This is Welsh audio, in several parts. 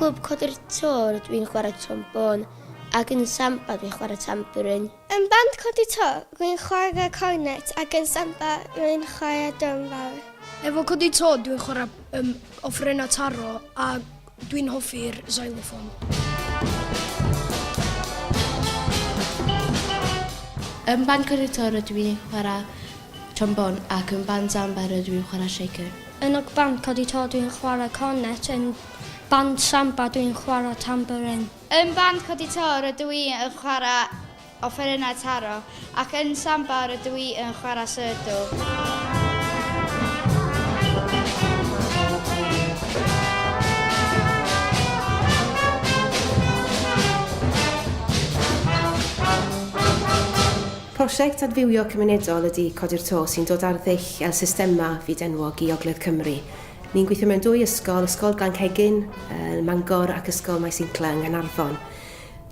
clwb codi'r to dwi'n chwarae trombôn ac yn samba dwi'n chwarae tambourine. Yn band codi to dwi'n chwarae cornet ac yn samba dwi'n chwarae drum fawr. Efo codi to dwi'n chwarae offeryna taro a dwi'n hoffi'r xylophone. Yn band codi to dwi'n chwarae trombôn ac yn band samba dwi'n chwarae shaker. Yn y band codi to dwi'n chwarae cornet, yn band samba dwi'n chwarae tambourine. Yn band codi to rydw i yn chwarae offeryna taro ac yn samba rydw i yn chwarae syrdo. Prosiect adfywio cymunedol ydy Codi'r To sy'n dod ar ddull el systema fyd enwog i Ogledd Cymru. Ni'n gweithio mewn dwy ysgol, Ysgol Glan-Cegin, Mangor ac Ysgol Maes Incleng yn Arfon.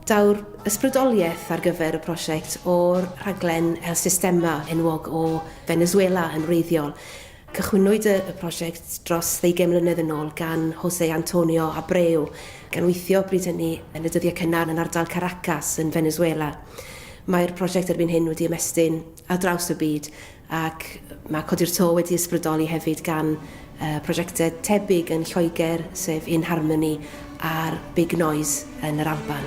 Daw'r ysbrydoliaeth ar gyfer y prosiect o'r rhaglen el systema enwog o Venezuela yn wreiddiol. Cychwynnwyd y prosiect dros 20 mlynedd yn ôl gan Jose Antonio Abreu, gan weithio bryd hynny yn y dyddiau cynnar yn ardal Caracas yn Venezuela. Mae'r prosiect erbyn hyn wedi ymestyn ar draws y byd ac mae Codi'r To wedi ysbrydoli hefyd gan prosiectau tebyg yn Lloegr, sef In Harmony a'r Big Noise yn yr Alban.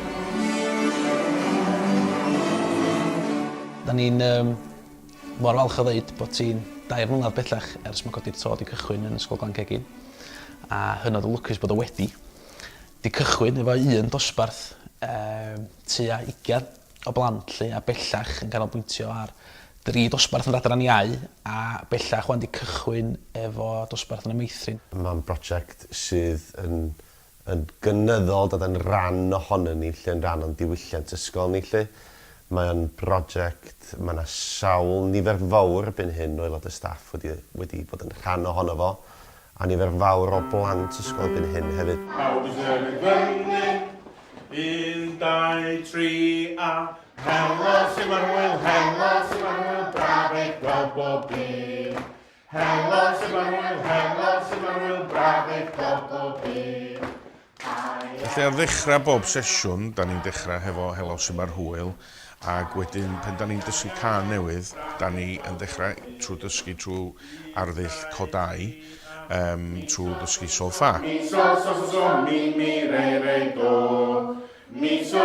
Da ni'n mor falch o ddeud bod ti'n 2 mlynedd bellach ers mae Codi'r To wedi cychwyn yn Ysgol Glan-Cegin a hynod o lwcus bod o wedi. Di cychwyn efo un dosbarth tua 20 o blant lle a bellach yn canolbwyntio ar 3 dosbarth yn Adran Iau a bellach wan di cychwyn efo dosbarth yn y Meithrin. Mae'n brosiect sydd yn gynyddol dod yn ran ohono ni, lle yn ran o'n diwylliant ysgol ni. Lle. Mae'n brosiect, mae yna sawl nifer fawr erbyn hyn o aelod y staff wedi bod yn rhan ohono fo, a nifer fawr o blant ysgol erbyn hyn hefyd. Pawb yn y fyny, 1, 2, 3 a helo sy'n ma'r wyl, brafeg gweld bob un. Helo sy'n ma'r wyl, brafeg gweld bob un. Felly ar ddechrau bob sesiwn, da ni'n dechrau hefo helo sy'n ma'r hwyl, ac wedyn pan da ni'n dysgu can newydd, da ni yn dechrau trwy dysgu trwy arddull codau, trwy dysgu solfa. Mi, so, mi, re, do. Mi, so,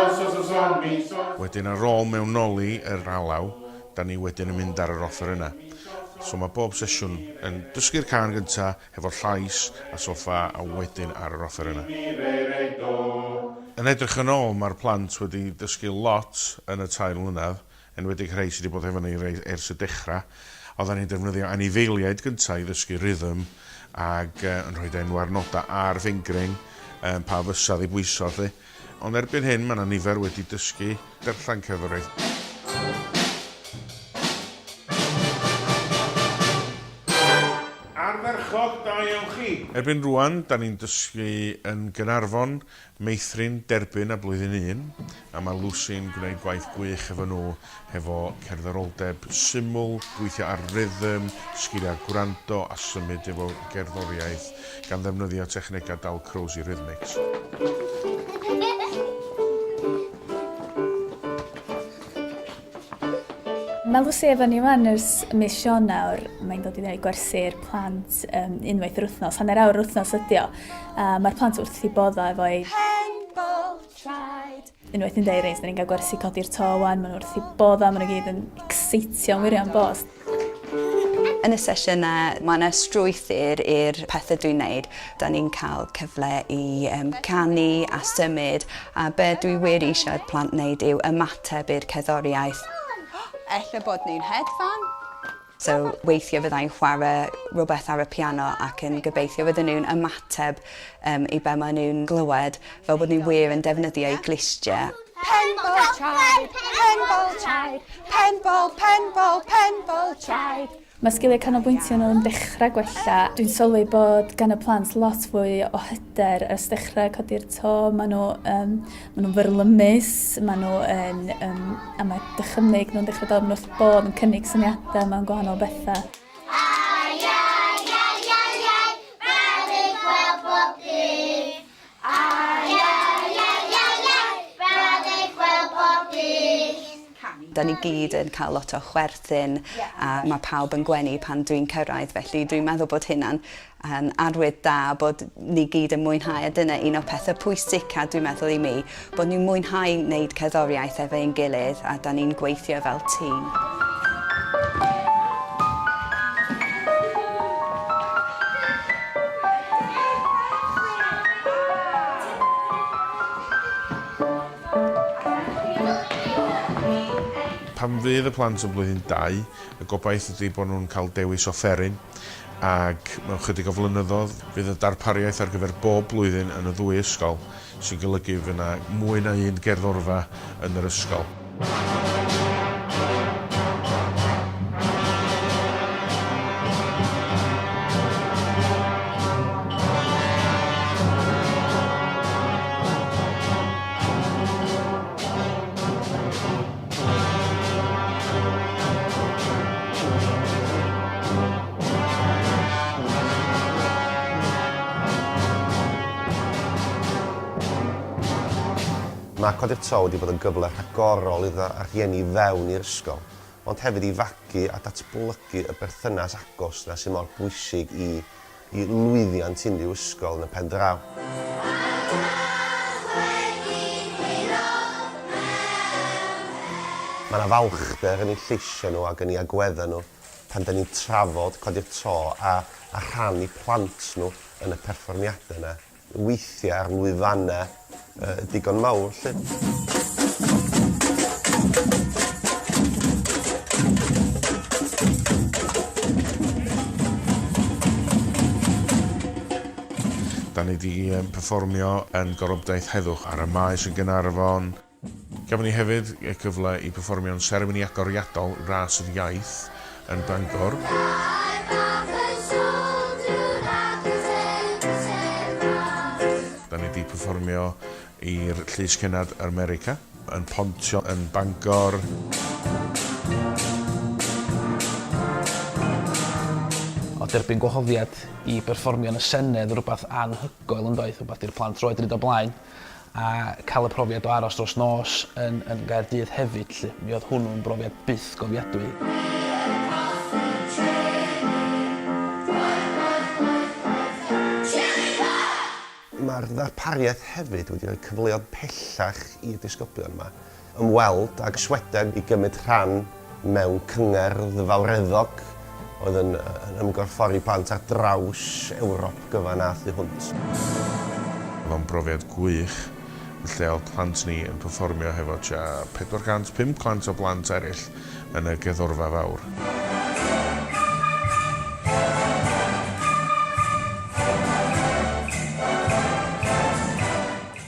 mi, so. Wedyn ar ôl mewnoli yr alaw, da ni wedyn yn mynd ar yr offer yna. So mae bob sesiwn yn dysgu'r can gyntaf, hefo'r llais a solfa, a wedyn ar yr offer yna. Yn edrych yn ôl, mae'r plant wedi dysgu lot yn y 2 mlynedd, enwedig rhai sydd wedi bod efo ni ers y dechrau. Oedden ni'n defnyddio anifeiliaid gyntaf i ddysgu rhythm ac yn rhoi enwau'r nodau a'r fingring pa fysa ddibwyso lly. Ond erbyn hyn mae yna nifer wedi dysgu darllen cerddoriaeth. Ardderchog da iawn chi. Erbyn rwan, da ni'n dysgu yn Gaernarfon, Meithrin, Derbyn a blwyddyn 1. A mae Lucy'n gwneud gwaith gwych efo nhw, hefo cerddoroldeb syml, gweithio ar rhythm, sgiliau gwrando a symud efo gerddoriaeth gan ddefnyddio technegau Dalcroze Rhythmics. Mae Lucy efo ni fan ers mis Sionawr, mae'n dod i wneud gwersi'r plant unwaith yr wythnos, hanner awr yr wythnos ydi o. Mae'r plant wrth i bodda efo'i Penball Tried. Unwaith yn deud reis, da ni'n cael gwersi Codi'r To wan, maen nhw wrth i bodda, maen nhw gyd yn excitio'n wirion bost. Yn y sesiynau, mae yna strwythur i'r pethau dwi'n wneud. Da ni'n cael cyfle i canu a symud, a be dwi wir eisiau plant wneud yw ymateb i'r cerddoriaeth. Ella bod nhw'n hedfan. So weithio fyddai'n chwarae rhywbeth ar y piano ac yn gobeithio fydden nhw'n ymateb i be maen nhw'n glywed, fel bod nhw'n wir yn defnyddio eu glistiau. Penball tried, penball tried, penball, penball, penball tried. Mae sgiliau canolbwyntio nhw yn dechrau gwella. Dwi'n sylwi bod gan y plant lot fwy o hyder ers dechrau Codi'r To. Maen nhw'n fyrlymus, maen nhw a mae dychymyg nhw'n dechrau dod wrth bod yn cynnig syniadau mewn gwahanol bethau. Ai, ai, ai, ai, ai, brafeg gweld bob dydd. Ai, Da ni gyd yn cael lot o chwerthin a mae pawb yn gwenu pan dwi'n cyrraedd, felly dwi'n meddwl bod hynna'n arwydd da bod ni gyd yn mwynhau, a dyna un o pethau pwysica dwi'n meddwl i mi, bod ni'n mwynhau wneud cerddoriaeth efo ein gilydd a da ni'n gweithio fel tîm. Pan fydd y plant yn blwyddyn 2, y gobaith ydy bod nhw'n cael dewis offeryn ac mewn chydig o flynyddoedd fydd y darpariaeth ar gyfer bob blwyddyn yn y 2 ysgol sy'n golygu fydd yna mwy na un gerddorfa yn yr ysgol. Mae Codi'r To wedi bod yn gyfle rhagorol iddo a rhieni fewn i'r ysgol, ond hefyd i fagu a datblygu y berthynas agos na sy'n mor bwysig i lwyddiant unrhyw ysgol yn y pen draw. Mae yna falchder yn eu lleisiau nhw ac yn eu agweddau nhw pan da ni'n trafod Codi'r To a rhannu plant nhw yn y perfformiadau yna. Weithiau ar lwyfannau digon mawr, lle. Da ni wedi perfformio yn Gorobdaeth Heddwch ar y maes yn Gaernarfon. Gafon ni hefyd y cyfle i perfformio'n seremoni agoriadol Ras yr Iaith yn Bangor. Da ni wedi perfformio i'r Llys Cynnar America yn Pontio yn Bangor. O derbyn gwahoddiad i berfformio yn y Senedd rhywbeth anhygoel yn doedd, rhywbeth i'r plant roed ryd o blaen, a cael y profiad o aros dros nos yn Gaerdydd hefyd, lle. Mi oedd hwnnw'n brofiad byth gofiadwy. Mae'r ddarpariaeth hefyd wedi rhoi cyfleoedd pellach i'r disgyblion yma ymweld ag ysweden i gymryd rhan mewn cyngerdd fawreddog oedd yn ymgorffori plant ar draws Ewrop gyfan a thu hwnt. Oedd o'n brofiad gwych, lle oedd plant ni yn perfformio hefo 405 plant o blant eraill yn y gerddorfa fawr.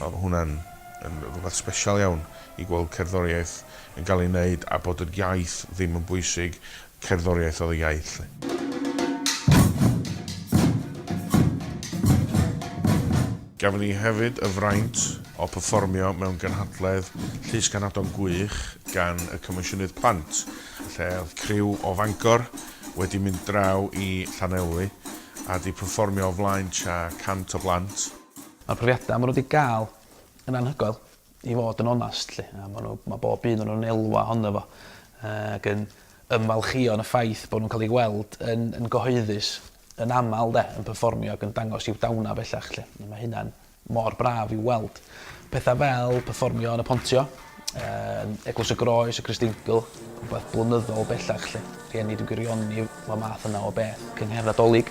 Oedd hwnna'n rhywbeth sbesial iawn i gweld cerddoriaeth yn cael ei wneud a bod y iaith ddim yn bwysig, cerddoriaeth oedd y iaith. Gafon ni hefyd y fraint o perfformio mewn gynhadledd Llys Ganadon Gwych gan y Comisiynydd Plant, lle oedd criw o Fangor wedi mynd draw i Llanelwy a wedi perfformio o flaen 100 o blant. Mae'r profiadau maen nhw wedi gael yn anhygoel i fod yn onast, lle. Mae bob un o'n elwa honno fo ac yn ymfalchio yn y ffaith bod nhw'n cael ei gweld yn gyhoeddus yn aml yn perfformio ac yn dangos i'w dawna bellach. Lle. Mae hynna'n mor braf i weld. Pethau fel perfformio yn y Pontio, Eglwys y Groes, y Cristingl, rhywbeth blynyddol bellach. Lle. Rhieni wedi gwirioni o math yna o beth. Cynghrair Nadolig,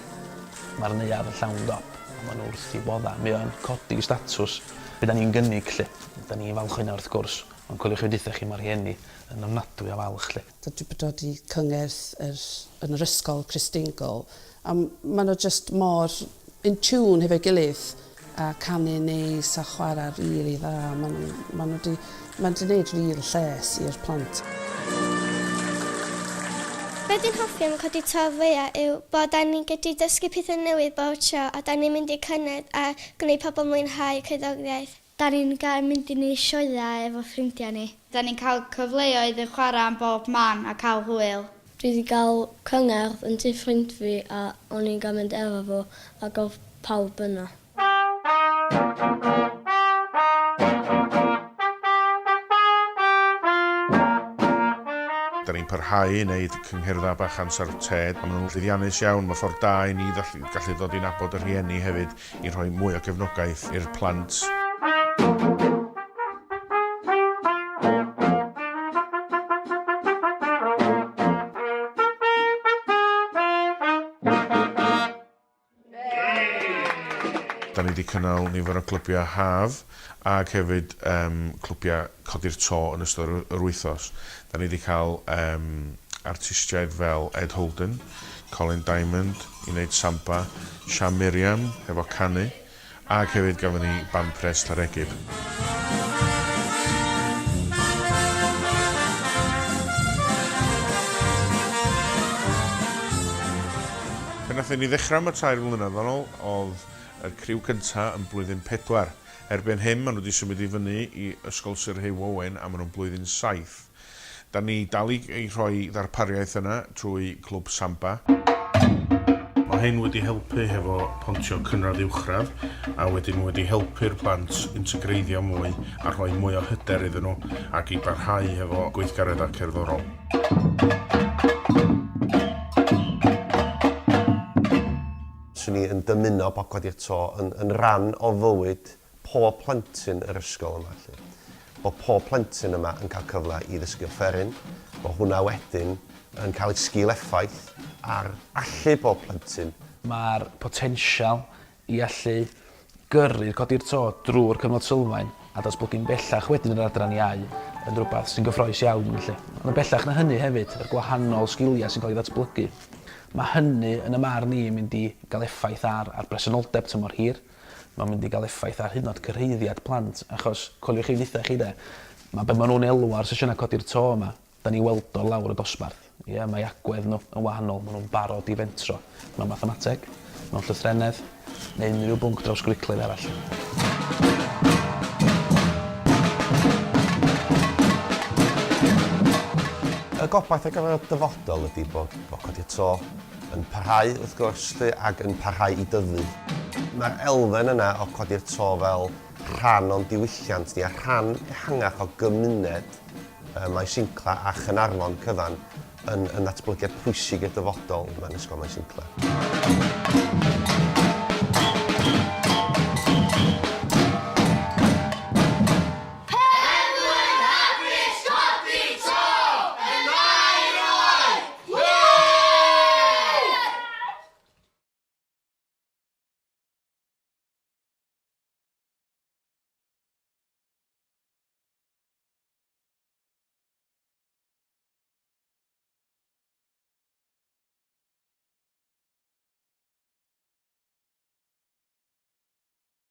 mae'r neuadd yn llawn dop. Mae nhw wrth i bodda. Mae o'n codi statws be da ni'n gynnig, lle. Da ni'n falch hynna wrth gwrs. Ond coeliwch chi weithio chi mae'r rhieni yn ofnadwy o falch, lle. Dwi wedi dod i cyngerdd yn yr ysgol Cristingl. A maen nhw just mor in tune hefo'i gilydd a canu neis a chwarae rili dda. Maen nhw wedi gwneud ril lles i'r plant. Be dwi'n hoffi am Codi'r To fwyaf yw bod da ni'n gallu dysgu pethau newydd bob tro a da ni'n mynd i cynnig a gwneud pobl mwynhau cerddoriaeth. Da ni'n gael mynd i ni sioeau efo ffrindiau ni. Da ni'n cael cyfleoedd i chwarae am bob man a cael hwyl. Dwi wedi cael cyngerdd yn tu ffrind fi a o'n i'n gael mynd efo fo a gael pawb yna. ni'n parhau i wneud cynghyrfa bach ansar ted. Maen nhw'n llwyddiannus iawn, mae ffordd da i ni gallu dod i nabod y rhieni hefyd i rhoi mwy o gefnogaeth i'r plant. Da ni wedi cynnal nifer o clwbiau haf ac hefyd clwbiau codi'r to yn ystod yr wythnos. Da ni wedi cael artistiaid fel Ed Holden, Colin Diamond i wneud samba, Sian Miriam efo canu ac hefyd gafon ni band pres Llaregib. Pan nath ni ddechrau am y 3 mlynedd yn ôl, oedd y criw cyntaf yn blwyddyn 4. Erbyn hyn, maen nhw wedi symud i fyny i Ysgol Sir Hyw Owen a maen nhw'n blwyddyn 7. Da ni dal i rhoi ddarpariaeth yna trwy clwb samba. Mae hyn wedi helpu hefo pontio cynradd uwchradd a wedyn wedi helpu'r plant integreiddio mwy a rhoi mwy o hyder iddyn nhw ac i barhau hefo gweithgareddau cerddorol. Swn i yn dymuno bod Codi'r To yn rhan o fywyd pob plentyn yr ysgol yma. Bod pob plentyn yma yn cael cyfle i ddysgu offeryn, bod hwnna wedyn yn cael ei sgil-effaith ar allu bob plentyn. Mae'r potensial i allu gyrru'r Codi'r To drwy'r cyfnod sylfaen a datblygu'n bellach wedyn yr adran iau yn rhywbeth sy'n gyffrous iawn. Ond bellach na hynny hefyd, yr gwahanol sgiliau sy'n cael ei ddatblygu. Mae hynny yn y marn ni yn mynd i gael effaith ar bresenoldeb tymor hir. Mae'n mynd i gael effaith ar hyd yn oed cyreiddiad plant, achos coliwch chi wnaethau chi de, mae be maen nhw'n elw ar sesiynau Codi'r To yma, da ni weld o lawr y dosbarth. Mae agwedd nhw yn wahanol, maen nhw'n barod i fentro mewn mathemateg, mewn llythrennedd, neu unrhyw bwnc draws gwricledd arall. Y gobaith ar gyfer y dyfodol ydy bod Codi'r To yn parhau wrth gwrs ac yn parhau i dyfu. Mae'r elfen yna o Codi'r To fel rhan o'n diwylliant ni a rhan ehangach o gymuned Maes Incla a Chynarfon cyfan yn datblygiad pwysig i'r dyfodol mewn ysgol Maes Incla.